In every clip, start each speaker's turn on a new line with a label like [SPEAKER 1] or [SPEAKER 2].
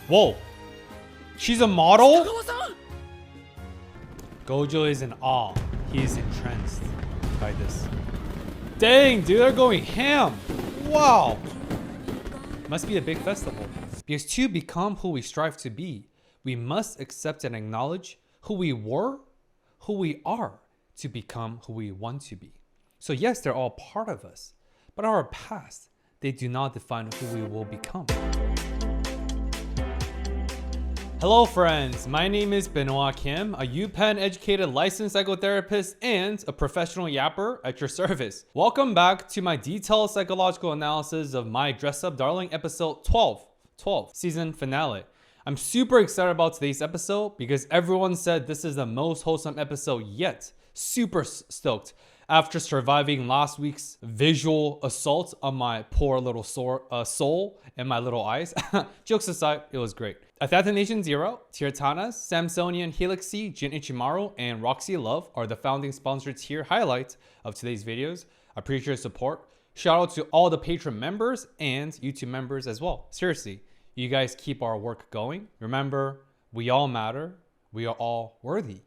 [SPEAKER 1] Whoa. She's a model? Gojo is in awe. He's entranced by this. Dang, dude, they're going ham. Wow. Must be a big festival. Because to become who we strive to be, we must accept and acknowledge who we were, who we are, to become who we want to be. So yes, they're all part of us, but our past, they do not define who we will become. Hello friends, my name is Benoit Kim, a UPenn educated licensed psychotherapist and a professional yapper at your service. Welcome back to my detailed psychological analysis of My Dress Up Darling episode 12 season finale. I'm super excited about today's episode because everyone said this is the most wholesome episode yet. Super stoked after surviving last week's visual assault on my poor little soul and my little eyes. Jokes aside, it was great. Nation Zero, Tirtana's, Samsonian, Helixy, Jin Ichimaru, and Roxy Love are the founding sponsor tier highlights of today's videos. I appreciate your support. Shout out to all the Patreon members and YouTube members as well. Seriously, you guys keep our work going. Remember, we all matter. We are all worthy.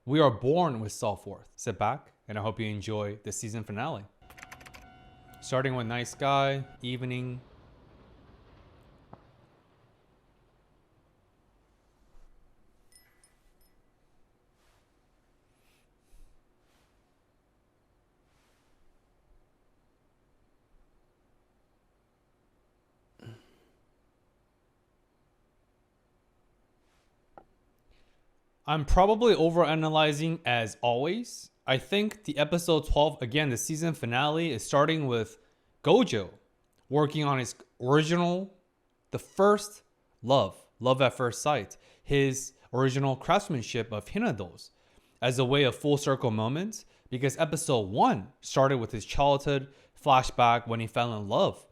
[SPEAKER 1] We are born with self-worth. Sit back, and I hope you enjoy the season finale. Starting with nice guy, evening. I'm probably overanalyzing as always. I think the episode 12, again, the season finale, is starting with Gojo working on his original, the first love at first sight, his original craftsmanship of Hinado's as a way of full circle moments, because episode 1 started with his childhood flashback when he fell in love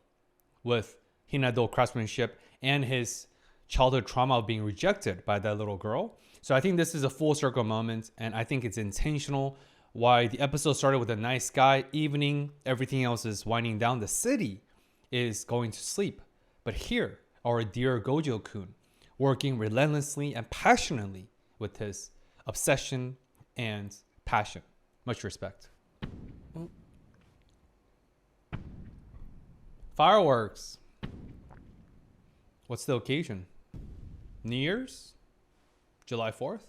[SPEAKER 1] with Hinado craftsmanship and his childhood trauma of being rejected by that little girl. So I think this is a full circle moment, and I think it's intentional why the episode started with a nice sky, evening, everything else is winding down. The city is going to sleep. But here, our dear Gojo-kun, working relentlessly and passionately with his obsession and passion. Much respect. Fireworks. What's the occasion? New Year's? July 4th?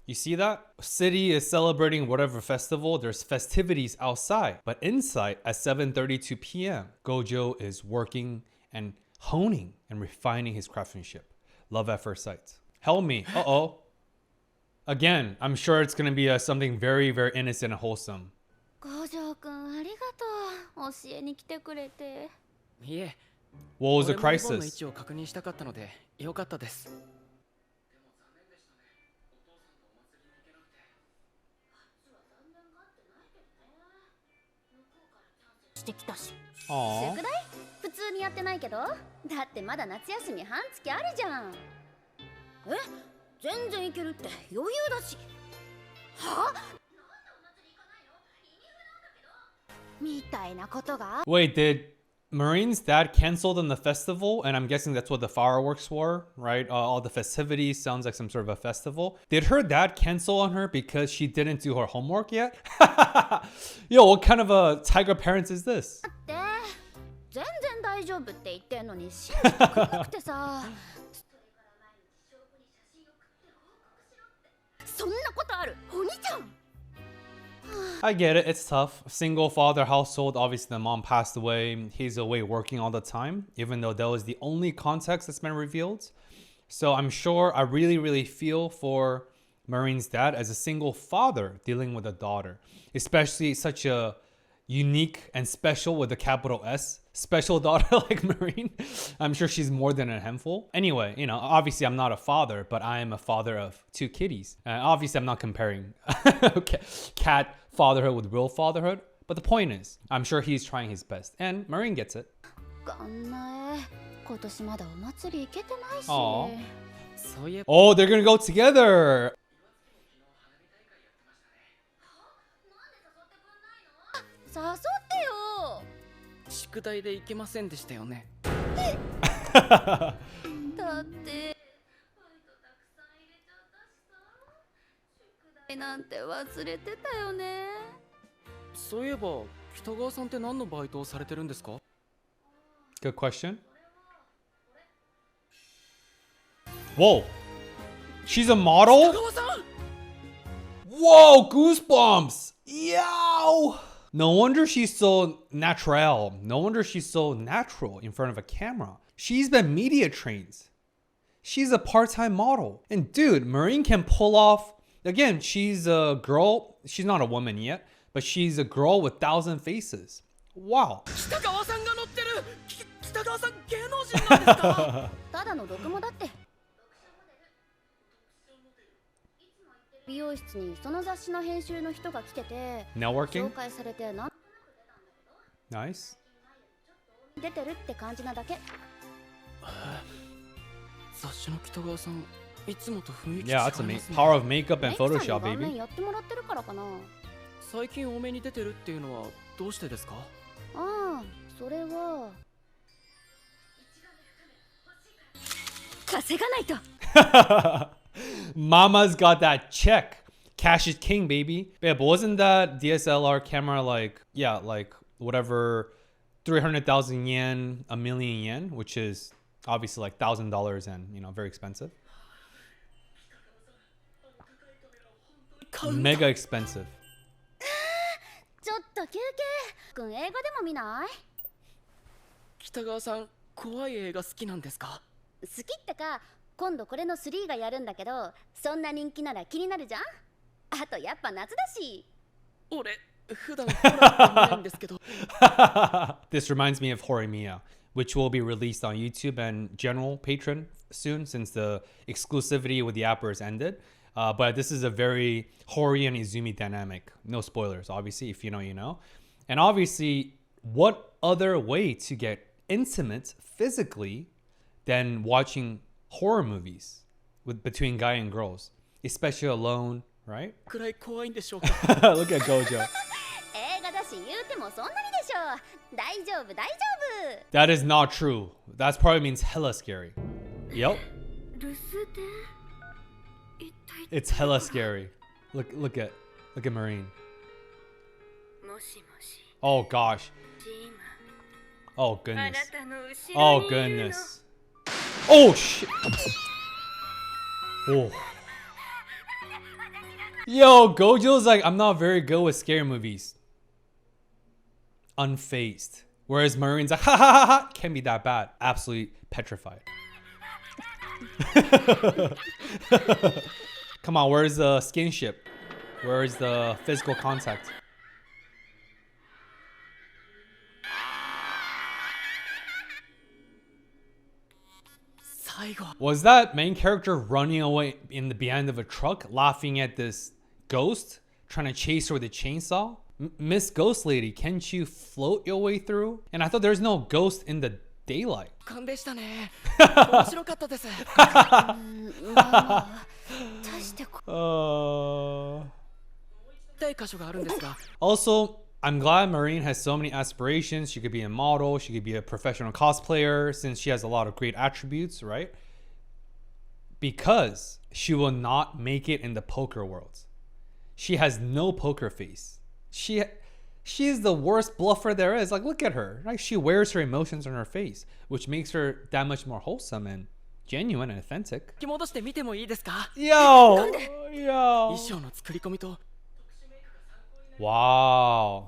[SPEAKER 1] You see that? City is celebrating whatever festival. There's festivities outside. But inside at 7:32 p.m., Gojo is working and honing and refining his craftsmanship. Love at first sight. Help me. Uh-oh. Again, I'm sure it's going to be something very, very innocent and wholesome.
[SPEAKER 2] Gojo-kun, ありがとう。教えに来てくれて。
[SPEAKER 3] いえ。
[SPEAKER 1] What was the crisis? Aww.
[SPEAKER 2] 宿題？普通にやってないけど。だってまだ夏休み半月あるじゃん。え？全然いけるって余裕だし。は？みたいなことが。
[SPEAKER 1] Wait, did Marine's dad canceled on the festival? And I'm guessing that's what the fireworks were, right? All the festivities sounds like some sort of a festival. Did her dad cancel on her because she didn't do her homework yet? Yo, what kind of a tiger parents is this?
[SPEAKER 2] 全然大丈夫って言ってんのに信じてくれなくてさ。そんなことある？お兄ちゃん。
[SPEAKER 1] I get it, it's tough. Single father household, obviously the mom passed away. He's away working all the time, even though that was the only context that's been revealed. So I'm sure I really feel for Marine's dad as a single father dealing with a daughter, especially such a unique and special with a capital S special daughter like Marine. I'm sure she's more than a handful. Anyway, you know, obviously I'm not a father, but I am a father of 2 kitties. Obviously I'm not comparing cat fatherhood with real fatherhood, but the point is, I'm sure he's trying his best, and Marine gets it. Aww. Oh, they're gonna go together.
[SPEAKER 2] 誘ってよ。
[SPEAKER 3] 宿題で行けませんでしたよね。
[SPEAKER 2] だってなんて忘れてたよね。
[SPEAKER 3] そういえば北川さんって何のバイトをされてるんですか？
[SPEAKER 1] Good question. Whoa. She's a model?
[SPEAKER 3] 北川さん
[SPEAKER 1] Whoa, goosebumps. Yow. No wonder she's so natural. No wonder she's so natural in front of a camera. She's been media trained. She's a part-time model. And dude, Marine can pull off, again, she's a girl. She's not a woman yet, but she's a girl with 1,000 faces. Wow.
[SPEAKER 3] 北川さんが乗ってる北川さん芸能人なんですか？
[SPEAKER 2] ただの読モだって。美容室にその雑誌の編集の人が来てて、
[SPEAKER 1] Networking?
[SPEAKER 2] 紹介されてな。
[SPEAKER 1] Nice.
[SPEAKER 2] 出てるって感じなだけ。
[SPEAKER 3] 雑誌の北川さんいつもと雰囲気違い
[SPEAKER 1] Yeah,
[SPEAKER 3] ま
[SPEAKER 1] that's
[SPEAKER 3] す
[SPEAKER 1] a
[SPEAKER 3] ね。
[SPEAKER 1] power of makeup and
[SPEAKER 2] メイクさんに
[SPEAKER 1] Photoshop,
[SPEAKER 2] 顔面
[SPEAKER 1] baby.
[SPEAKER 2] やってもらってるからかな。
[SPEAKER 3] 最近多めに出てるっていうのはどうしてですか？
[SPEAKER 2] ああ、それは稼がないと。
[SPEAKER 1] Mama's got that check. Cash is king, baby. Yeah, but wasn't that DSLR camera like, yeah, like whatever, 300,000 yen, a million yen, which is obviously like $1,000 and, you know, very expensive. Mega expensive.
[SPEAKER 2] ちょっと休憩。くん映画でも見ない？
[SPEAKER 3] 北川さん怖い映画好きなんですか？
[SPEAKER 2] 好きってか、今度これの3がやるんだけど、そんな人気なら気になるじゃん。あとやっぱ夏だし。
[SPEAKER 3] 俺普段ホラーって見ないんですけど。
[SPEAKER 1] This reminds me of Horimiya, which will be released on YouTube and general patron soon since the exclusivity with the appers ended. But this is a very Hori and Izumi dynamic. No spoilers, obviously. If you know, you know. And obviously, what other way to get intimate physically than watching horror movies with between guy and girls, especially alone, right?
[SPEAKER 3] くらい怖いんでしょうか？
[SPEAKER 1] Look at Gojo.
[SPEAKER 2] 映画だし言うてもそんなにでしょ。大丈夫大丈夫。
[SPEAKER 1] That is not true. That probably means hella scary. Yep.
[SPEAKER 2] 留守電。一体
[SPEAKER 1] It's hella scary. Look at Marine.
[SPEAKER 2] もしもし。
[SPEAKER 1] Oh gosh.
[SPEAKER 2] ジム。
[SPEAKER 1] Oh
[SPEAKER 2] あな
[SPEAKER 1] goodness.
[SPEAKER 2] たの後ろ
[SPEAKER 1] Oh
[SPEAKER 2] にいるの。
[SPEAKER 1] goodness. Oh shit. Oh. Yo, Gojo's like, I'm not very good with scary movies. Unfazed. Whereas Marine's like, ha ha ha ha, can't be that bad. Absolutely petrified. Come on, where's the skinship? Where's the physical contact? Was that main character running away in the behind of a truck, laughing at this ghost, trying to chase her with a chainsaw? Miss Ghost Lady, can't you float your way through? And I thought there's no ghost in the daylight.
[SPEAKER 3] 勘でしたね。面白かったです。
[SPEAKER 2] 足してこ。
[SPEAKER 3] 痛い箇所があるんですが。
[SPEAKER 1] Also, I'm glad Marine has so many aspirations. She could be a model, she could be a professional cosplayer, since she has a lot of great attributes, right? Because she will not make it in the poker world. She has no poker face. She is the worst bluffer there is. Like, look at her. Like, she wears her emotions on her face, which makes her that much more wholesome and genuine and authentic.
[SPEAKER 3] 引き戻してみてもいいですか？
[SPEAKER 1] Yo!
[SPEAKER 3] 衣
[SPEAKER 1] Yo!
[SPEAKER 3] 装の作り込みと
[SPEAKER 1] Wow.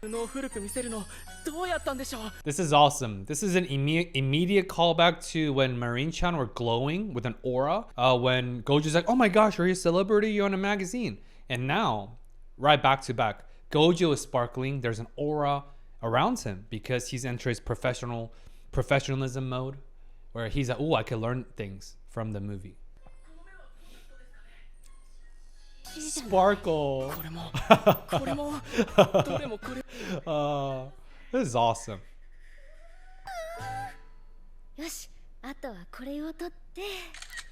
[SPEAKER 3] 布を古く見せるのどうやったんでしょう？
[SPEAKER 1] This is awesome. This is an immediate callback to when Marine-chan were glowing with an aura. When Gojo's like, oh my gosh, are you a celebrity? You're on a magazine. And now, right back to back, Gojo is sparkling. There's an aura around him because he's entered his professionalism mode where he's like, oh, I can learn things from the movie. Sparkle.
[SPEAKER 3] これもこれもどれもこれ。
[SPEAKER 1] This is awesome.
[SPEAKER 2] よし、あとはこれを取って。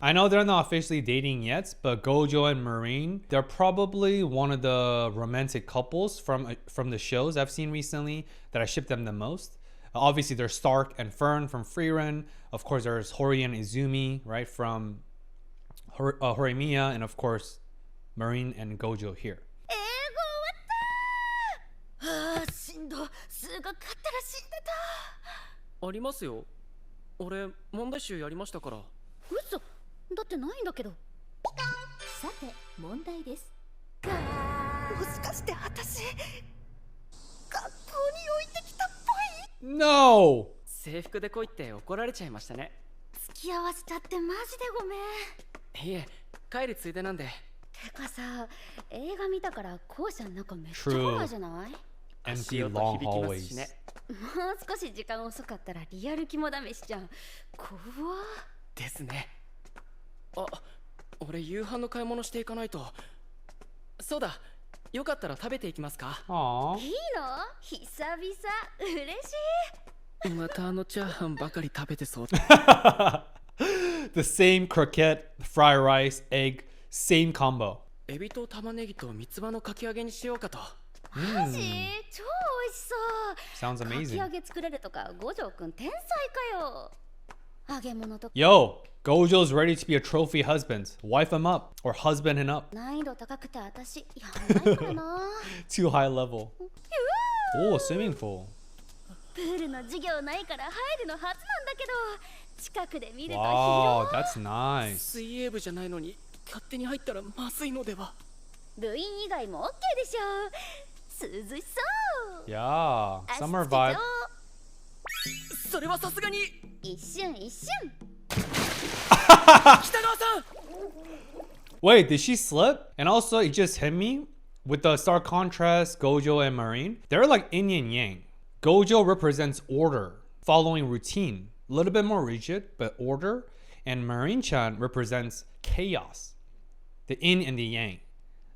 [SPEAKER 1] I know they're not officially dating yet, but Gojo and Marine, they're probably one of the romantic couples from the shows I've seen recently that I ship them the most. Obviously, there's Stark and Fern from Frieren. Of course, there's Hori and Izumi, right, from Horimiya. And of course, Marine and Gojo here.
[SPEAKER 2] 英語終わったあーしんど数学買ったら死んでた
[SPEAKER 3] ありますよ。俺問題集やりましたから。
[SPEAKER 2] 嘘だってないんだけどさて問題ですもしかして私学校に置いてきたっぽい
[SPEAKER 1] No!
[SPEAKER 3] 制服で来いって怒られちゃいましたね。
[SPEAKER 2] 付き合わせちゃってマジでごめん
[SPEAKER 3] いえ、帰るついでなんで。
[SPEAKER 2] てかさ映画見たから校舎の中めっちゃ
[SPEAKER 1] True.
[SPEAKER 2] ホラーじゃない
[SPEAKER 1] Empty
[SPEAKER 3] 足音
[SPEAKER 1] long
[SPEAKER 3] 響きますし
[SPEAKER 1] hallways.
[SPEAKER 3] ね。
[SPEAKER 2] もう少し時間遅かったらリアル肝試しじゃん怖っ
[SPEAKER 3] ですね。あ、俺夕飯の買い物していかないと。そうだ、よかったら食べていきますか。
[SPEAKER 1] Aww.
[SPEAKER 2] いいの久々嬉しい
[SPEAKER 3] またあのチャーハンばかり食べてそう。
[SPEAKER 1] The same croquette, fried rice, egg, same combo.
[SPEAKER 3] エビと玉ねぎと三つ葉のかき揚げにしようかと。
[SPEAKER 2] マジ超美味しそう
[SPEAKER 1] Sounds
[SPEAKER 2] かき
[SPEAKER 1] amazing.
[SPEAKER 2] 揚げ作れるとか五条くん天才かよ揚げ物とか
[SPEAKER 1] Yo, Gojo's ready to be a trophy husband. Wife him up or husband him up.
[SPEAKER 2] 難易度高くて私やんないからな
[SPEAKER 1] Too high level. Oh, swimming pool.
[SPEAKER 2] プールの授業ないから入るの初なんだけど近くで見ると
[SPEAKER 1] Wow,
[SPEAKER 2] 広い
[SPEAKER 1] that's nice.
[SPEAKER 3] 水泳部じゃないのに勝手に入ったらまずいのでは。
[SPEAKER 2] 部員以外も OK でしょ涼しそう
[SPEAKER 1] Yeah,
[SPEAKER 2] 足
[SPEAKER 1] summer
[SPEAKER 2] つけ
[SPEAKER 1] vibe.
[SPEAKER 2] ちゃ
[SPEAKER 3] それはさすがに。
[SPEAKER 2] おう一瞬一瞬
[SPEAKER 3] 北川さん。
[SPEAKER 1] Wait, did she slip? And also, it just hit me with the stark contrast, Gojo and Marine. They're like yin and yang. Gojo represents order, following routine, a little bit more rigid, but order. And Marine-chan represents chaos, the yin and the yang,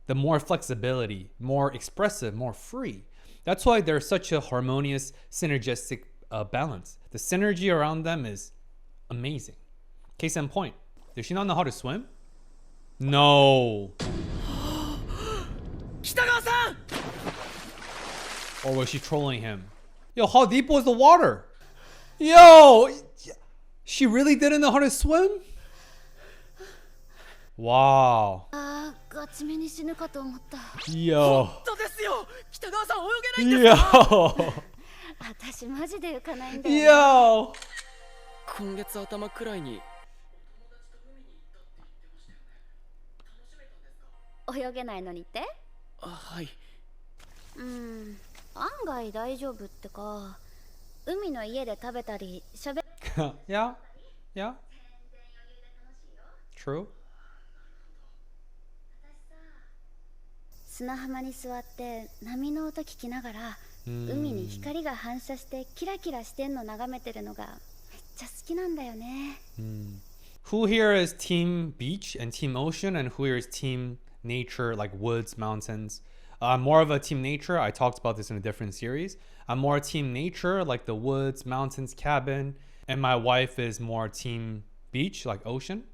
[SPEAKER 1] the more flexibility, more expressive, more free. That's why they're such a harmonious, synergistic balance. The synergy around them is amazing. Case in point, does she not know how to swim? No.
[SPEAKER 3] 北川さん。
[SPEAKER 1] Or was she trolling him? Yo, how deep was the water? Yo, she really didn't know how to swim? Wow.
[SPEAKER 2] あーガチめに死ぬかと思った
[SPEAKER 1] Yo.
[SPEAKER 3] そうですよ。北川さん泳げないんですか。
[SPEAKER 1] Yo.
[SPEAKER 2] 私マジで浮かないんだよ、ね、
[SPEAKER 1] Yo.
[SPEAKER 3] 今月頭くらいに。
[SPEAKER 2] 泳げないのにって
[SPEAKER 3] あ、はい。
[SPEAKER 2] 案外大丈夫ってか海の家で食べたりしゃべ
[SPEAKER 1] Yeah. Yeah. True.
[SPEAKER 2] 砂浜に座って波の音聞きながら海に光が反射してキラキラしてんの眺めてるのがめっちゃ好きなんだよね
[SPEAKER 1] Who here is team beach and team ocean, and who here is team nature, like woods, mountains? I'm more of a team nature. I talked about this in a different series. I'm more team nature, like the woods, mountains, cabin. And my wife is more team beach, like ocean.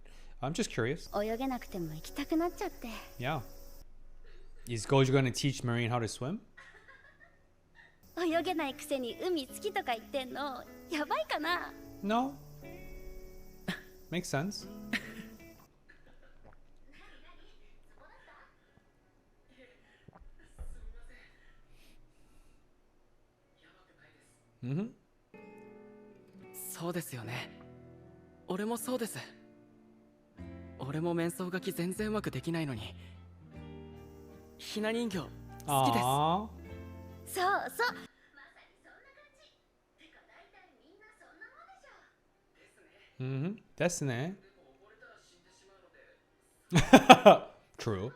[SPEAKER 1] I'm just curious.
[SPEAKER 2] 泳げなくても行きたくなっちゃって
[SPEAKER 1] Yeah. Is Gojo going to teach Marine how to swim?
[SPEAKER 2] 泳げないくせに海好きとか言ってんのやばいかな
[SPEAKER 1] No. Makes sense. Mm-hmm.
[SPEAKER 3] そうですよね。俺もそうです。俺も面相書き全然うまくできないのに。ひな人形好きです。
[SPEAKER 1] Aww.
[SPEAKER 2] そうそうまさにそんな感じてか大体みんなそんなもんでしょ
[SPEAKER 1] Mm-hmm. That's ne. True.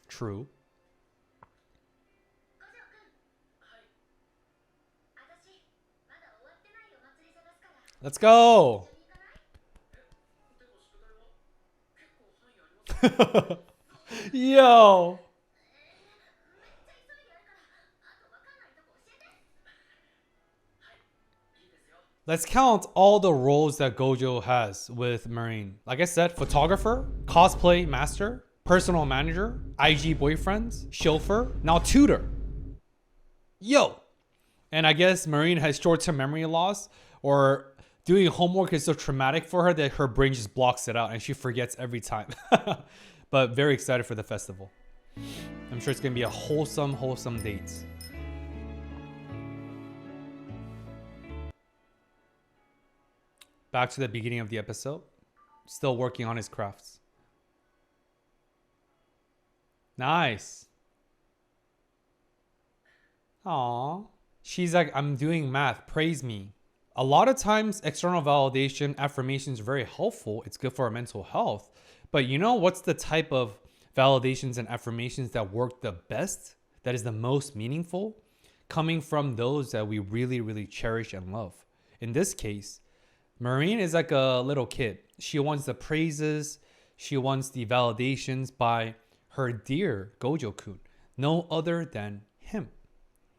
[SPEAKER 1] True.
[SPEAKER 2] 五条くん私まだ終わってないお祭り探すから
[SPEAKER 1] Let's go.
[SPEAKER 2] 一緒に行かない
[SPEAKER 1] Yo.
[SPEAKER 2] めっちゃ急いでやるからあとわかんないとこ教えて
[SPEAKER 1] Let's count all the roles that Gojo has with Marine. Like I said, photographer, cosplay master, personal manager, IG boyfriend, chauffeur, now tutor. Yo, And I guess Marine has short-term memory loss, or doing homework is so traumatic for her that her brain just blocks it out and she forgets every time. But very excited for the festival. I'm sure it's gonna be a wholesome date. Back to the beginning of the episode. Still working on his crafts. Nice. Aww. She's like, I'm doing math. Praise me. A lot of times, external validation, affirmations are very helpful. It's good for our mental health. But you know what's the type of validations and affirmations that work the best? That is the most meaningful? Coming from those that we really, really cherish and love. In this case, Marine is like a little kid. She wants the praises. She wants the validations by her dear Gojo-kun. No other than him.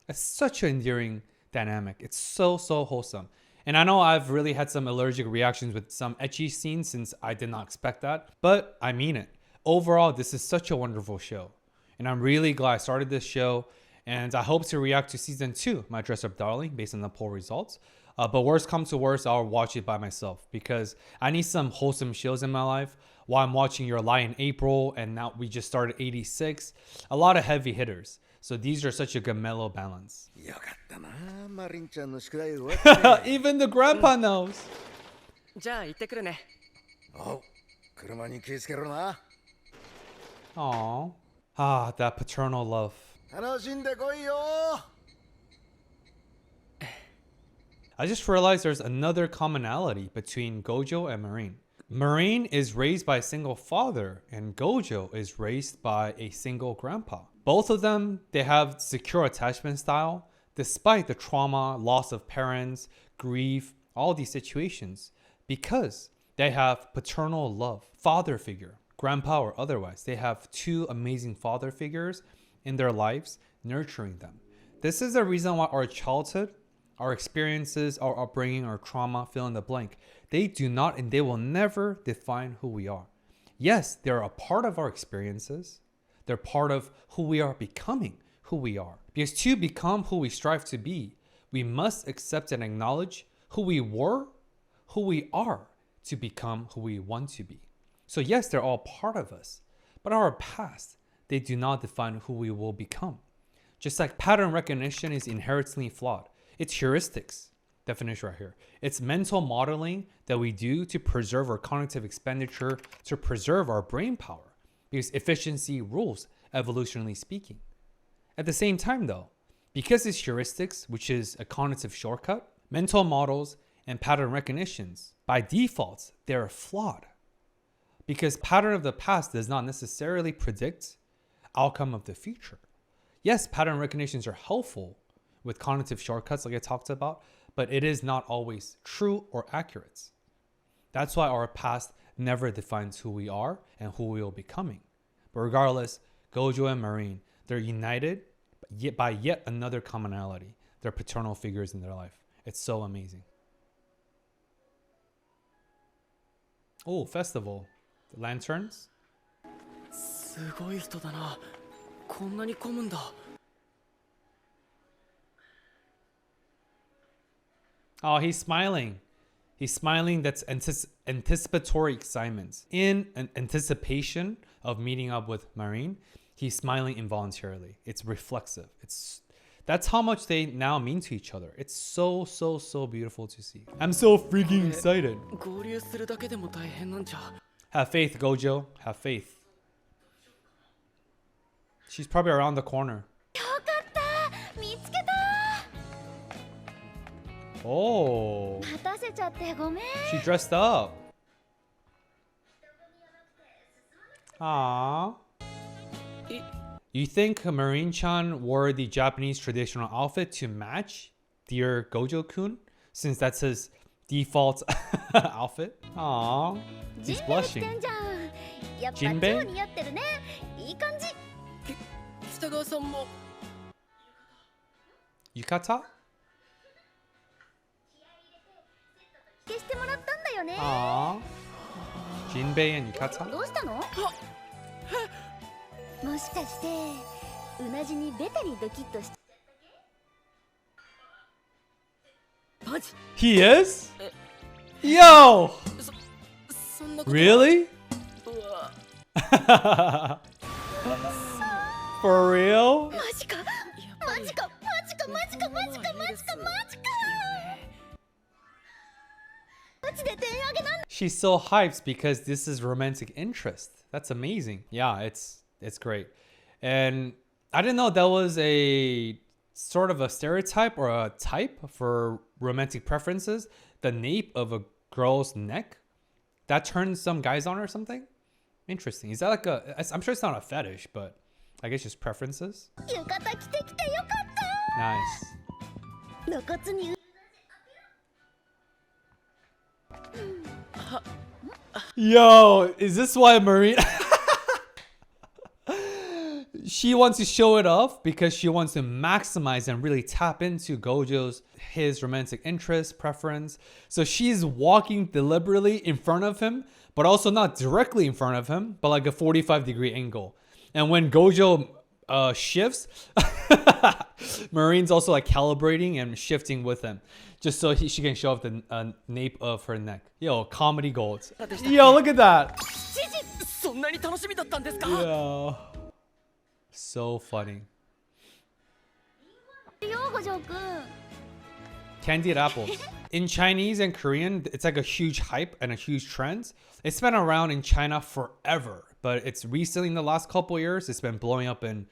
[SPEAKER 1] It's such an endearing dynamic. It's so wholesome. And I know I've really had some allergic reactions with some ecchi scenes since I did not expect that. But I mean it. Overall, this is such a wonderful show. And I'm really glad I started this show. And I hope to react to season 2, My Dress Up Darling, based on the poll results. But worst comes to worst, I'll watch it by myself because I need some wholesome shows in my life. While I'm watching Your Lie in April, and now we just started 86. A lot of heavy hitters. So these are such a good mellow balance. Even the grandpa knows.
[SPEAKER 3] じゃあ行ってくるね。
[SPEAKER 1] Aww. Ah, that paternal love. I just realized there's another commonality between Gojo and Marine. Marine is raised by a single father, and Gojo is raised by a single grandpa. Both of them, they have secure attachment style, despite the trauma, loss of parents, grief, all these situations, because they have paternal love, father figure, grandpa or otherwise. They have two amazing father figures in their lives, nurturing them. This is the reason why our childhood, our experiences, our upbringing, our trauma, fill in the blank, they do not and they will never define who we are. Yes, they're a part of our experiences. They're part of who we are becoming, who we are. Because to become who we strive to be, we must accept and acknowledge who we were, who we are, to become who we want to be. So yes, they're all part of us, but our past, they do not define who we will become. Just like pattern recognition is inherently flawed. It's heuristics, definition right here. It's mental modeling that we do to preserve our cognitive expenditure, to preserve our brain power, because efficiency rules, evolutionarily speaking. At the same time though, because it's heuristics, which is a cognitive shortcut, mental models and pattern recognitions, by default, they're flawed. Because pattern of the past does not necessarily predict outcome of the future. Yes, pattern recognitions are helpful with cognitive shortcuts like I talked about, but it is not always true or accurate. That's why our past never defines who we are and who we will be becoming. But regardless, Gojo and Marine, they're united by yet another commonality, their paternal figures in their life. It's so amazing. Oh, festival. The lanterns.
[SPEAKER 3] すごい人だな。こんなに混むんだ。
[SPEAKER 1] Oh, he's smiling. He's smiling. That's anticipatory excitement. In an anticipation of meeting up with Marine, he's smiling involuntarily. It's reflexive. That's how much they now mean to each other. It's so beautiful to see. I'm so freaking excited.
[SPEAKER 3] 合流するだけでも大変なんじゃ。
[SPEAKER 1] Have faith, Gojo. Have faith. She's probably around the corner.
[SPEAKER 2] よかった見つけた
[SPEAKER 1] Oh,
[SPEAKER 2] 待たせちゃってごめん
[SPEAKER 1] she dressed up. Aww. You think Marine-chan wore the Japanese traditional outfit to match dear Gojo-kun, since that's his default outfit? Aww. He's blushing.
[SPEAKER 2] ジンベエしてんじゃんやっぱ超
[SPEAKER 1] Jinbei?
[SPEAKER 2] 似合ってるねいい感じ
[SPEAKER 3] 北川さんも。
[SPEAKER 1] Yukata?
[SPEAKER 2] 消してもらったんだよね
[SPEAKER 1] Aww. Jinbei and Yukata?
[SPEAKER 2] どうしたのもしかしてうなじにベタにドキッとし
[SPEAKER 1] He is? Yo!
[SPEAKER 3] そんなこと
[SPEAKER 1] Really?
[SPEAKER 3] うわ
[SPEAKER 1] For real?
[SPEAKER 2] マジか
[SPEAKER 3] やっぱり
[SPEAKER 2] マジかマジかマジかマジかマジかマジかマジで手上げなん
[SPEAKER 1] She's so hyped because this is romantic interest. That's amazing. Yeah, it's great. And I didn't know that was a sort of a stereotype or a type for romantic preferences. The nape of a girl's neck that turns some guys on or something. Interesting. Is that like a? I'm sure it's not a fetish, but I guess just preferences.
[SPEAKER 2] 浴衣着てきてよかった
[SPEAKER 1] Nice.
[SPEAKER 2] 露骨に
[SPEAKER 1] Yo, is this why Marine? She wants to show it off because she wants to maximize and really tap into his romantic interest, preference. So she's walking deliberately in front of him, but also not directly in front of him, but like a 45-degree angle. And when Gojo shifts, Marine's also like calibrating and shifting with him, just so she can show off the nape of her neck. Yo, comedy gold. Yo, look at that.
[SPEAKER 3] そんなに楽しみだったんですか
[SPEAKER 1] Yo. So funny.
[SPEAKER 2] よ五条くん
[SPEAKER 1] Candied apples. In Chinese and Korean, it's like a huge hype and a huge trend. It's been around in China forever, but it's recently in the last couple years, it's been blowing up in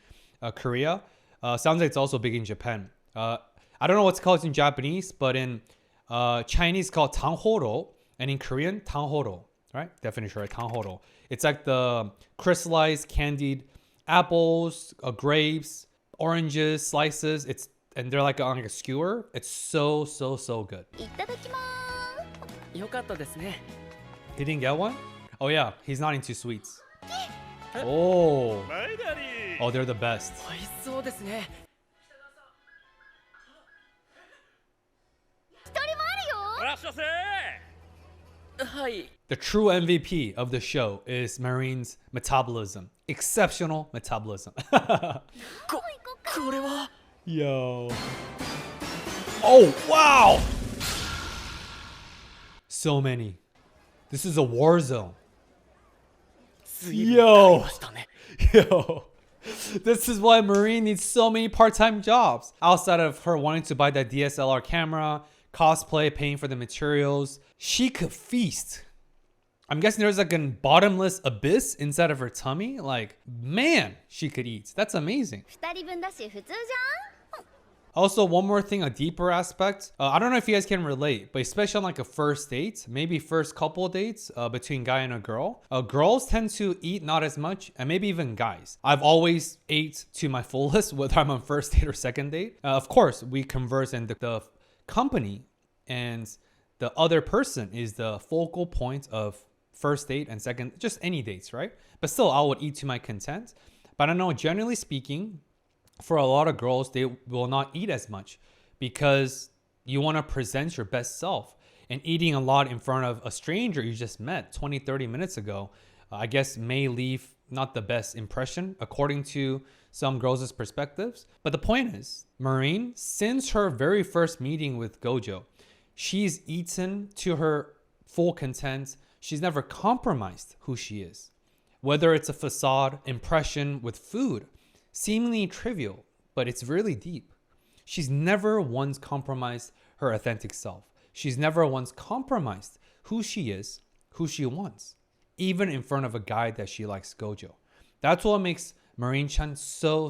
[SPEAKER 1] Korea. Sounds like it's also big in Japan. I don't know what's called in Japanese, but in Chinese it's called tanghoro, and in Korean, tanghoro, right? Definition, right? Tanghoro. It's like the crystallized candied apples, grapes, oranges, slices. And they're like on like a skewer. It's so good.
[SPEAKER 2] いただきまーす
[SPEAKER 3] よかったですね
[SPEAKER 1] He didn't get one? Oh yeah, he's not into sweets. Oh, they're the best.
[SPEAKER 3] 美味しそうですね
[SPEAKER 2] 一人もあるよ
[SPEAKER 3] はい
[SPEAKER 1] The true MVP of the show is Marine's metabolism. Exceptional metabolism.
[SPEAKER 3] これは
[SPEAKER 1] Yo. Oh, wow. So many. This is a war zone.
[SPEAKER 3] 随分買い
[SPEAKER 1] Yo.
[SPEAKER 3] ましたね
[SPEAKER 1] Yo. This is why Marine needs so many part-time jobs. Outside of her wanting to buy that DSLR camera, cosplay, paying for the materials, she could feast. I'm guessing there's like a bottomless abyss inside of her tummy. Like, man, she could eat. That's amazing.
[SPEAKER 2] 二人分だし普通じゃん
[SPEAKER 1] Also, one more thing, a deeper aspect. I don't know if you guys can relate, but especially on like a first date, maybe first couple of dates between guy and a girl, girls tend to eat not as much, and maybe even guys. I've always ate to my fullest, whether I'm on first date or second date. Of course, we converse, and the company and the other person is the focal point of first date and second, just any dates, right? But still, I would eat to my content. But I know, generally speaking, for a lot of girls, they will not eat as much because you want to present your best self. And eating a lot in front of a stranger you just met 20, 30 minutes ago, I guess may leave not the best impression according to some girls' perspectives. But the point is, Marine, since her very first meeting with Gojo, she's eaten to her full content. She's never compromised who she is. Whether it's a facade impression with food, seemingly trivial, but it's really deep. She's never once compromised her authentic self. She's never once compromised who she is, who she wants, even in front of a guy that she likes, Gojo. That's what makes Marine-chan so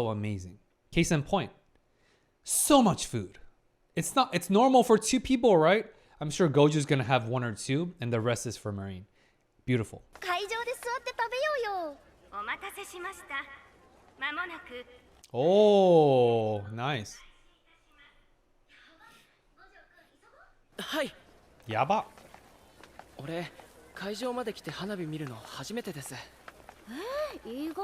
[SPEAKER 1] amazing. Case in point, so much food. It's normal for two people, right? I'm sure Gojo's gonna have one or two, and the rest is for Marine. Beautiful.
[SPEAKER 2] 会場で座って食べようよ
[SPEAKER 4] お待たせしましたまもなく
[SPEAKER 1] Oh, nice.
[SPEAKER 3] はい
[SPEAKER 1] Yaba.
[SPEAKER 3] 俺会場まで来て花火見るの初めてです
[SPEAKER 2] 意外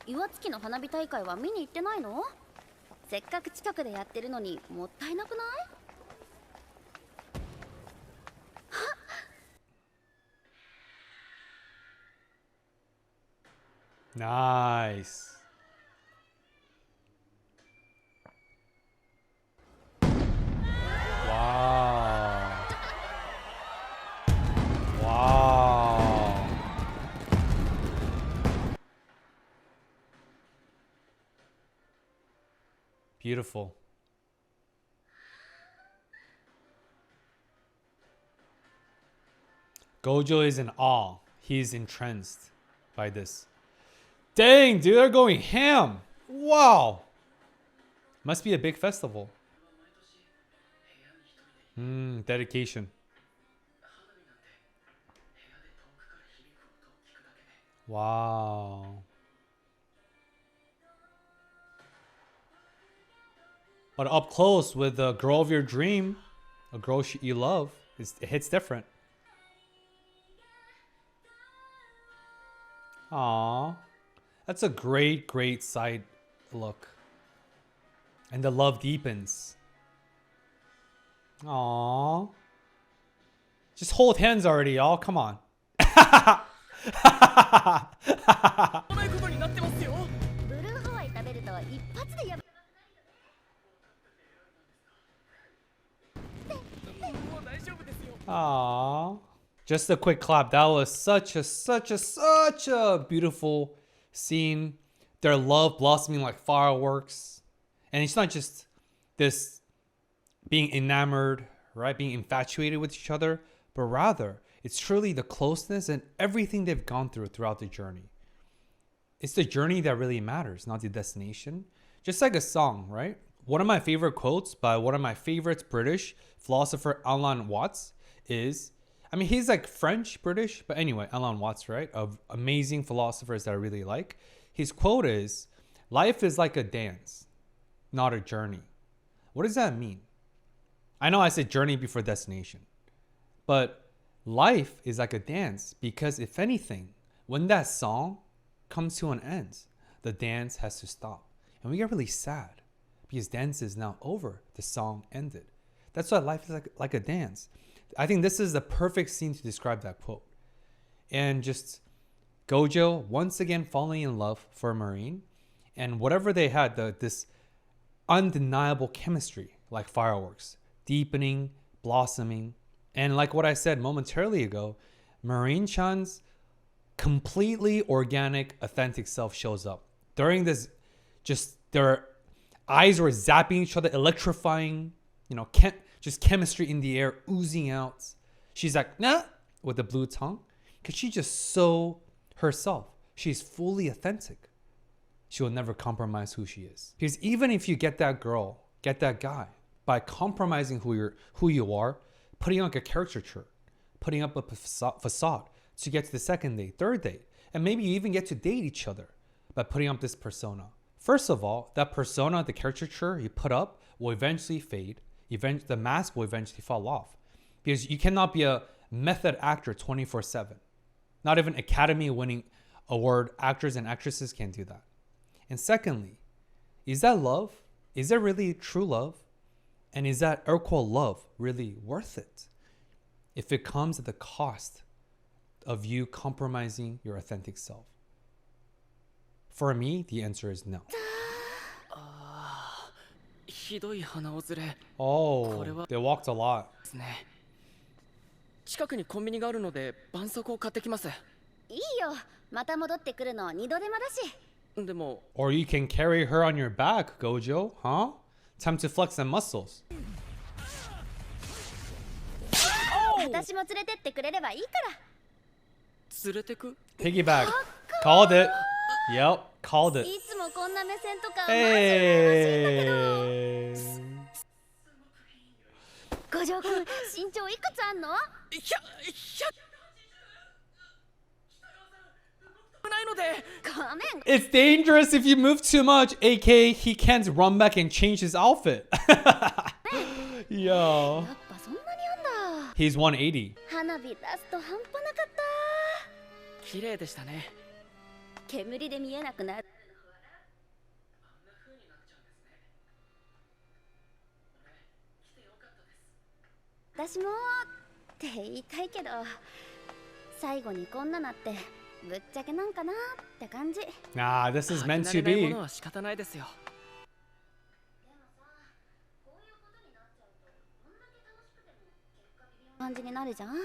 [SPEAKER 2] 岩槻の花火大会は見に行ってないのせっかく近くでやってるのにもったいなくない
[SPEAKER 1] Nice. Wow. Beautiful. Gojo is in awe. He's entranced by this. Dang, dude, they're going ham. Wow. Must be a big festival. Dedication. Wow. But up close with the girl of your dream, a girl you love, it hits different. Aww. That's a great, great side look. And the love deepens. Aww. Just hold hands already, y'all. Come on.
[SPEAKER 3] ないことになってますよ。
[SPEAKER 2] ブルーハワイ食べると一発でやば
[SPEAKER 3] もう大丈夫ですよ。
[SPEAKER 1] Aww. Just a quick clap. That was such a beautiful scene. Their love blossoming like fireworks. And it's not just this being enamored, right? Being infatuated with each other, but rather it's truly the closeness and everything they've gone through throughout the journey. It's the journey that really matters, not the destination. Just like a song, right? One of my favorite quotes by one of my favorites British philosopher Alan Watts is, I mean, he's like French, British, but anyway, Alan Watts, right? Of amazing philosophers that I really like. His quote is, life is like a dance, not a journey. What does that mean? I know I said journey before destination, but life is like a dance because if anything, when that song comes to an end, the dance has to stop. And we get really sad because dance is now over. The song ended. That's why life is like a dance. I think this is the perfect scene to describe that quote. And just Gojo once again falling in love for Marine, and whatever they had, this undeniable chemistry, like fireworks, deepening, blossoming, and like what I said momentarily ago, Marine-chan's completely organic, authentic self shows up. During this, just their eyes were zapping each other, electrifying, just chemistry in the air oozing out. She's like, nah, with the blue tongue, because she's just so herself. She's fully authentic. She will never compromise who she is. Because even if you get that girl, get that guy, by compromising who you are, putting on like a caricature, putting up a facade to get to the second date, third date, and maybe you even get to date each other by putting up this persona. First of all, that persona, the caricature you put up will eventually fade. The mask will eventually fall off. Because you cannot be a method actor 24/7. Not even Academy-winning award actors and actresses can do that. And secondly, is that love? Is that really true love? And is that equal love really worth it? If it comes at the cost of you compromising your authentic self. For me, the answer is no.
[SPEAKER 3] ひどい鼻をずれ
[SPEAKER 1] Oh, they walked a lot.
[SPEAKER 3] ですね。近くにコンビニがあるので絆創膏を買ってきます。
[SPEAKER 2] いいよ。また戻ってくるの二度手間だし。
[SPEAKER 3] でも
[SPEAKER 1] Or you can carry her on your back, Gojo, huh? Time to flex some muscles.
[SPEAKER 2] 私も連れてってくれればいいから。
[SPEAKER 3] 連れてく
[SPEAKER 1] Piggyback. Called it. Yep, called it.
[SPEAKER 2] いつもこんな目線とかマジ羨ましいんだけど。
[SPEAKER 1] Hey.
[SPEAKER 2] 五条くん、身長いくつあんの？
[SPEAKER 3] ないので。
[SPEAKER 2] ごめん。
[SPEAKER 1] It's dangerous if you move too much, aka he can't run back and change his outfit. Yo.
[SPEAKER 2] やっぱそんなにあんだ。
[SPEAKER 1] He's 180.
[SPEAKER 2] 花火出すと半端なかった。
[SPEAKER 3] 綺麗でしたね。
[SPEAKER 2] 煙で見えなくなる。私もって言いたいけど、最後にこんななってぶっちゃけなんかなって感じ。
[SPEAKER 1] Nah, this is meant to
[SPEAKER 3] 慣れないも
[SPEAKER 1] be.
[SPEAKER 3] のは仕方ないですよ。
[SPEAKER 2] 感じになるじゃん。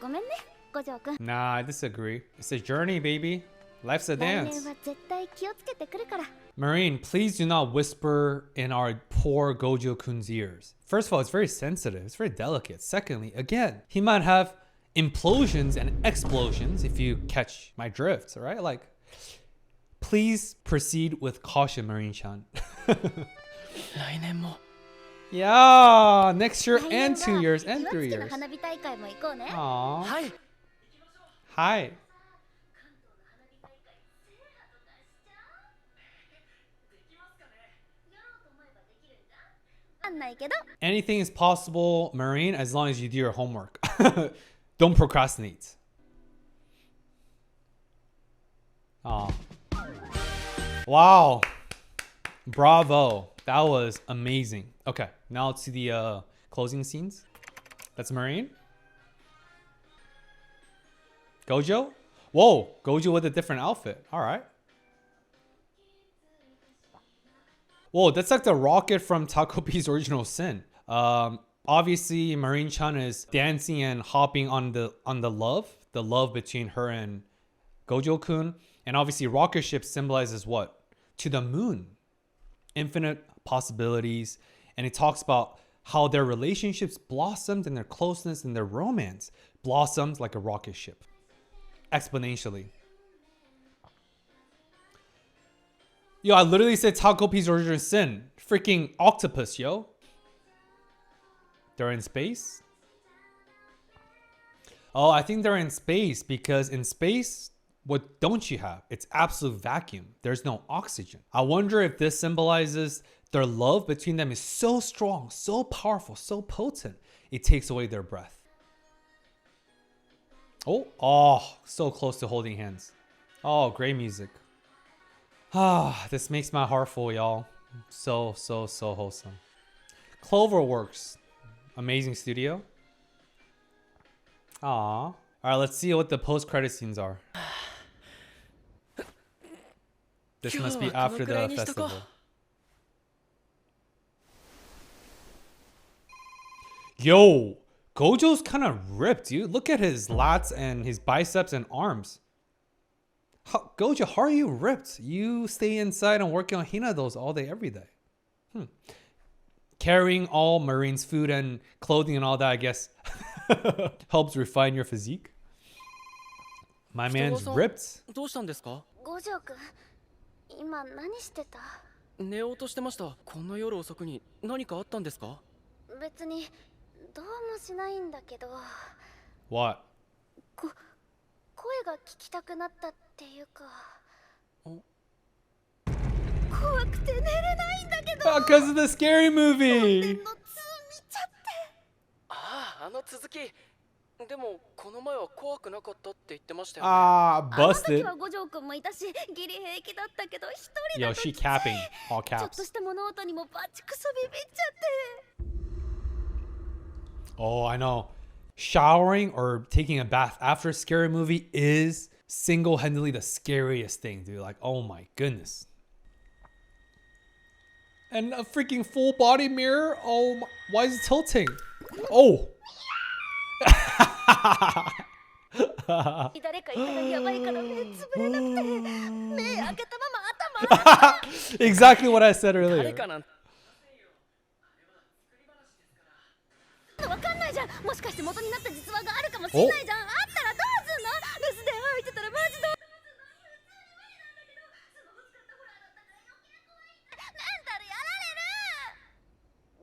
[SPEAKER 2] ごめんね、五条くん。
[SPEAKER 1] Nah, I disagree. It's a journey, baby. Life's a
[SPEAKER 2] 来年
[SPEAKER 1] dance.
[SPEAKER 2] は絶対気をつけてくるから。
[SPEAKER 1] Marine, please do not whisper in our poor Gojo-kun's ears. First of all, it's very sensitive. It's very delicate. Secondly, again, he might have implosions and explosions if you catch my drift, all right? Like, please proceed with caution, Marine-chan.
[SPEAKER 3] 来年も
[SPEAKER 1] Yeah, next year and 2 years and 3 years.
[SPEAKER 2] 花火大会も行こうね。
[SPEAKER 1] Aww.
[SPEAKER 3] はい
[SPEAKER 1] Hi.
[SPEAKER 2] わかんないけど。
[SPEAKER 1] Anything is possible, Marine, as long as you do your homework. Don't procrastinate. Aw. Wow. Bravo. That was amazing. Okay, now to the closing scenes. That's Marine. Gojo? Whoa, Gojo with a different outfit. All right. Whoa, that's like the rocket from Takopi's Original Sin. Obviously, Marine-chan is dancing and hopping on the love between her and Gojo-kun. And obviously, rocket ship symbolizes what? To the moon. Infinite possibilities. And it talks about how their relationships blossomed and their closeness and their romance blossomed like a rocket ship. Exponentially. Yo, I literally said Takopi's Original Sin. Freaking octopus, yo. They're in space? Oh, I think they're in space because in space, what don't you have? It's absolute vacuum. There's no oxygen. I wonder if this symbolizes their love between them is so strong, so powerful, so potent, it takes away their breath. Oh, so close to holding hands. Oh, great music. Ah, this makes my heart full, y'all. So wholesome. Cloverworks. Amazing studio. Aw. All right, let's see what the post-credit scenes are. This must be after the festival. Yo, Gojo's kind of ripped, dude. Look at his lats and his biceps and arms. Gojo, how are you ripped? You stay inside and working on Hinados all day, every day. Carrying all Marine's food and clothing and all that, I guess, helps refine your physique. My man's ripped.
[SPEAKER 3] どうしたんですか
[SPEAKER 2] 五条くん、今何してた？
[SPEAKER 3] 寝ようとしてました。こんな夜遅くに何かあったんですか
[SPEAKER 2] 別にどうもしないんだけど。
[SPEAKER 1] What?
[SPEAKER 2] 声が聞きたくなったっていうか。怖くて寝れないんだけど。
[SPEAKER 1] Because of the scary movie.
[SPEAKER 3] ああ、あの続き。でもこの前は怖くなかったって言ってましたよ。
[SPEAKER 1] Ah,
[SPEAKER 2] あの時
[SPEAKER 1] busted.
[SPEAKER 2] は五条くんもいたし、ギリ平気だったけど、一人
[SPEAKER 1] Yo,
[SPEAKER 2] だと
[SPEAKER 1] she
[SPEAKER 2] きつい。
[SPEAKER 1] capping. All
[SPEAKER 2] ちょっ
[SPEAKER 1] caps.
[SPEAKER 2] とした物音にもバチクソビビっちゃって。
[SPEAKER 1] Oh, I know. Showering or taking a bath after a scary movie is single-handedly the scariest thing, dude. Like, oh my goodness. And a freaking full body mirror. Oh, my, why is it tilting? Oh.
[SPEAKER 2] 誰かいたらやばいから目つぶれなくて、目開けたまま頭。
[SPEAKER 1] Exactly what I said
[SPEAKER 3] 誰
[SPEAKER 1] earlier.
[SPEAKER 3] かなんて
[SPEAKER 2] わかんないじゃん。もしかして元になった実話があるかもしれないじゃん。あったらどうすんの？留守電入ってたらマジどう？メンタルやられ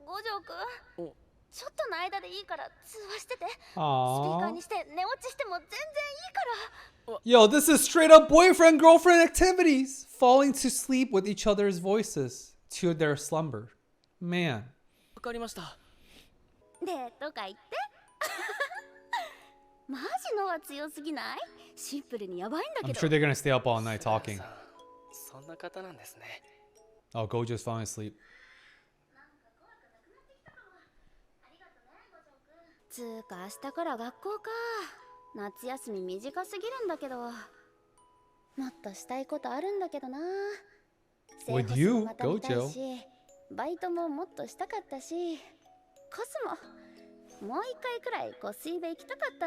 [SPEAKER 2] る。五条くん、
[SPEAKER 3] お
[SPEAKER 2] ちょっとの間でいいから通話してて。スピーカ
[SPEAKER 1] Aww.
[SPEAKER 2] ーにして寝落ちしても全然いいから。
[SPEAKER 1] Yo, this is straight up boyfriend girlfriend activities. Falling to sleep with each other's voices to their slumber. Man.
[SPEAKER 3] わかりました。
[SPEAKER 2] ねえとか言って。マジのは強すぎない？シンプルにやばいんだ
[SPEAKER 1] I'm
[SPEAKER 2] けど。
[SPEAKER 1] sure they're gonna stay up all night talking.
[SPEAKER 3] そんな方なんですね。
[SPEAKER 1] Oh, Gojo's falling asleep.
[SPEAKER 2] つーか明日から学校か。夏休み短すぎるんだけど。もっとしたいことあるんだけどな。
[SPEAKER 1] With you,
[SPEAKER 2] また見たい
[SPEAKER 1] Gojo.
[SPEAKER 2] し、バイトももっとしたかったし、コスモもう一回くらいご水泳行きたかった。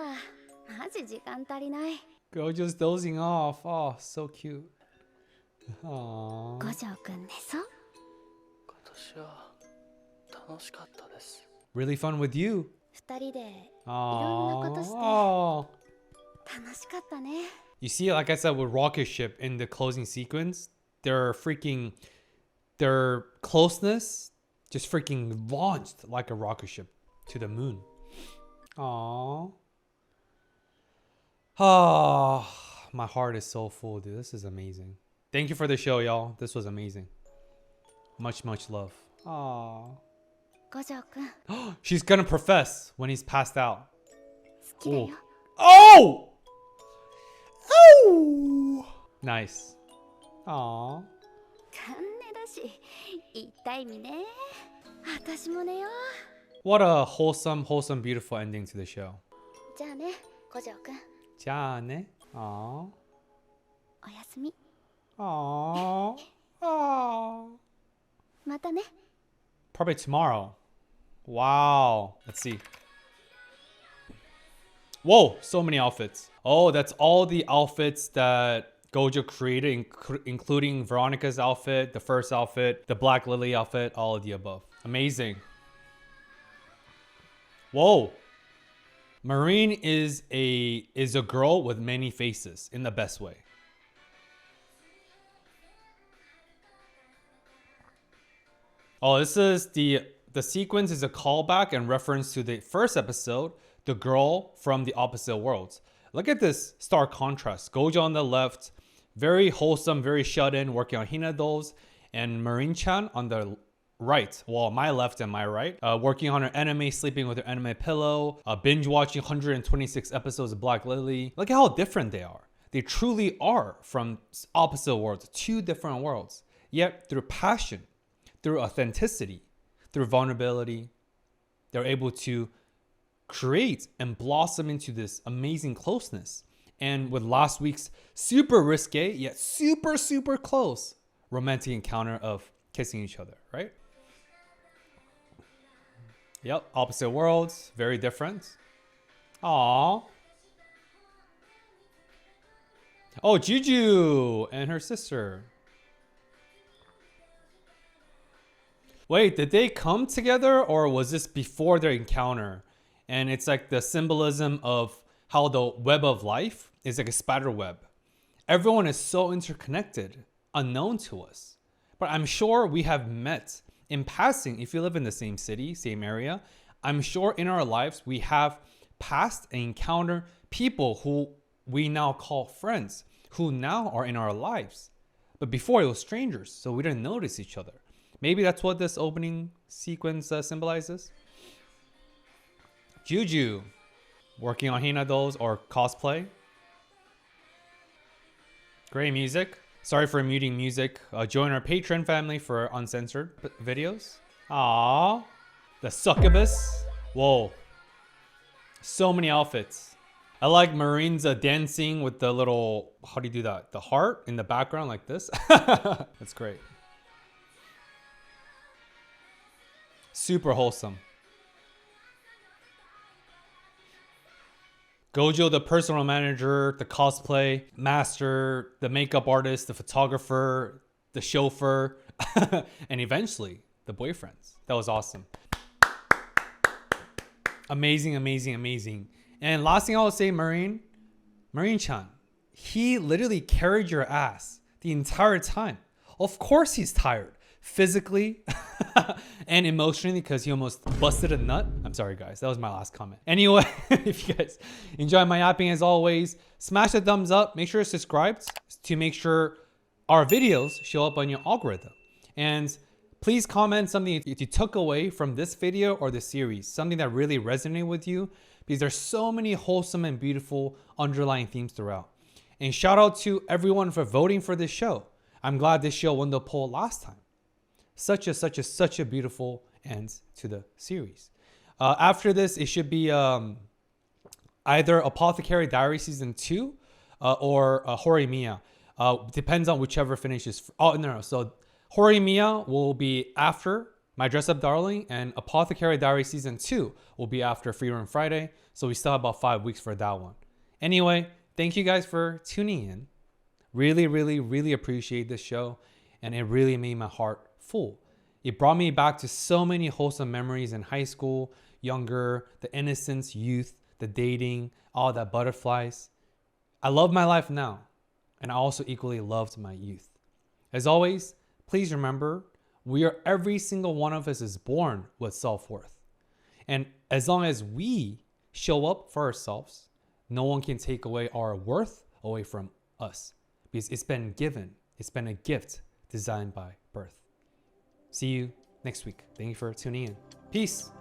[SPEAKER 2] マジ時間足りない。
[SPEAKER 1] Gojo's dozing off. Oh, so cute. Aww.
[SPEAKER 2] 五条くん寝そう？
[SPEAKER 3] 今年は楽しかったです。
[SPEAKER 1] Really fun with you.
[SPEAKER 2] 二人でいろんなこと
[SPEAKER 1] Aww.
[SPEAKER 2] して
[SPEAKER 1] Aww.
[SPEAKER 2] 楽しかったね。
[SPEAKER 1] You see, like I said, with Rocket Ship in the closing sequence, their closeness just freaking launched like a rocket ship to the moon. Aww. Ah, my heart is so full, dude. This is amazing. Thank you for the show, y'all. This was amazing. Much, much love. Aww.
[SPEAKER 2] 五条くん
[SPEAKER 1] She's gonna profess when he's passed out.
[SPEAKER 2] 好きだよ。
[SPEAKER 1] Oh! Oh! Nice. Aww.
[SPEAKER 2] カンネだし痛い意味ね。私も寝よう。
[SPEAKER 1] What a wholesome, beautiful ending to the show.
[SPEAKER 2] じゃあね、五条くん。
[SPEAKER 1] Jane. Aww.
[SPEAKER 2] おやすみ。
[SPEAKER 1] Aww. Aww.
[SPEAKER 2] またね。
[SPEAKER 1] Probably tomorrow. Wow. Let's see. Whoa, so many outfits. Oh, that's all the outfits that Gojo created, including Veronica's outfit, the first outfit, the Black Lily outfit, all of the above. Amazing. Whoa. Marine is a girl with many faces in the best way. Oh, this is the sequence is a callback and reference to the first episode, the girl from the opposite worlds. Look at this stark contrast. Gojo on the left, very wholesome, very shut in, working on Hina dolls, and Marine-chan on the right, well, my left and my right, working on her anime, sleeping with her anime pillow, binge watching 126 episodes of Black Lily. Look at how different they are. They truly are from opposite worlds, two different worlds. Yet through passion, through authenticity, through vulnerability, they're able to create and blossom into this amazing closeness. And with last week's super risque, yet super, super close romantic encounter of kissing each other, right? Yep, opposite worlds, very different. Aww. Oh, Juju and her sister. Wait, did they come together or was this before their encounter? And it's like the symbolism of how the web of life is like a spider web. Everyone is so interconnected, unknown to us. But I'm sure we have met in passing. If you live in the same city, same area, I'm sure in our lives we have passed and encountered people who we now call friends, who now are in our lives. But before it was strangers, so we didn't notice each other. Maybe that's what this opening sequence symbolizes. Juju, working on Hina dolls or cosplay. Great music. Sorry for muting music. Join our Patreon family for uncensored videos. Aww. The succubus. Whoa. So many outfits. I like Marine's dancing with the little, how do you do that? The heart in the background like this. That's great. Super wholesome. Gojo, the personal manager, the cosplay master, the makeup artist, the photographer, the chauffeur, and eventually the boyfriends. That was awesome. Amazing, amazing, amazing. And last thing I will say, Marine-chan, he literally carried your ass the entire time. Of course he's tired. Physically and emotionally because he almost busted a nut. I'm sorry guys, that was my last comment. Anyway, if you guys enjoy my yapping as always, smash the thumbs up, make sure you're subscribed to make sure our videos show up on your algorithm. And please comment something if you took away from this video or the series, something that really resonated with you, because there's so many wholesome and beautiful underlying themes throughout. And shout out to everyone for voting for this show. I'm glad this show won the poll last time. Such a beautiful end to the series. After this, it should be either Apothecary Diary Season 2 or Horimiya. Depends on whichever finishes. Oh, no. So Horimiya will be after My Dress Up Darling, and Apothecary Diary Season 2 will be after Free Run Friday. So we still have about 5 weeks for that one. Anyway, thank you guys for tuning in. Really, really, really appreciate this show, and it really made my heart full. It brought me back to so many wholesome memories in high school, younger, the innocence, youth, the dating, all that butterflies. I love my life now, and I also equally loved my youth. As always, please remember, every single one of us is born with self-worth. And as long as we show up for ourselves, no one can take away our worth away from us, because it's been given. It's been a gift designed by birth. See you next week. Thank you for tuning in. Peace.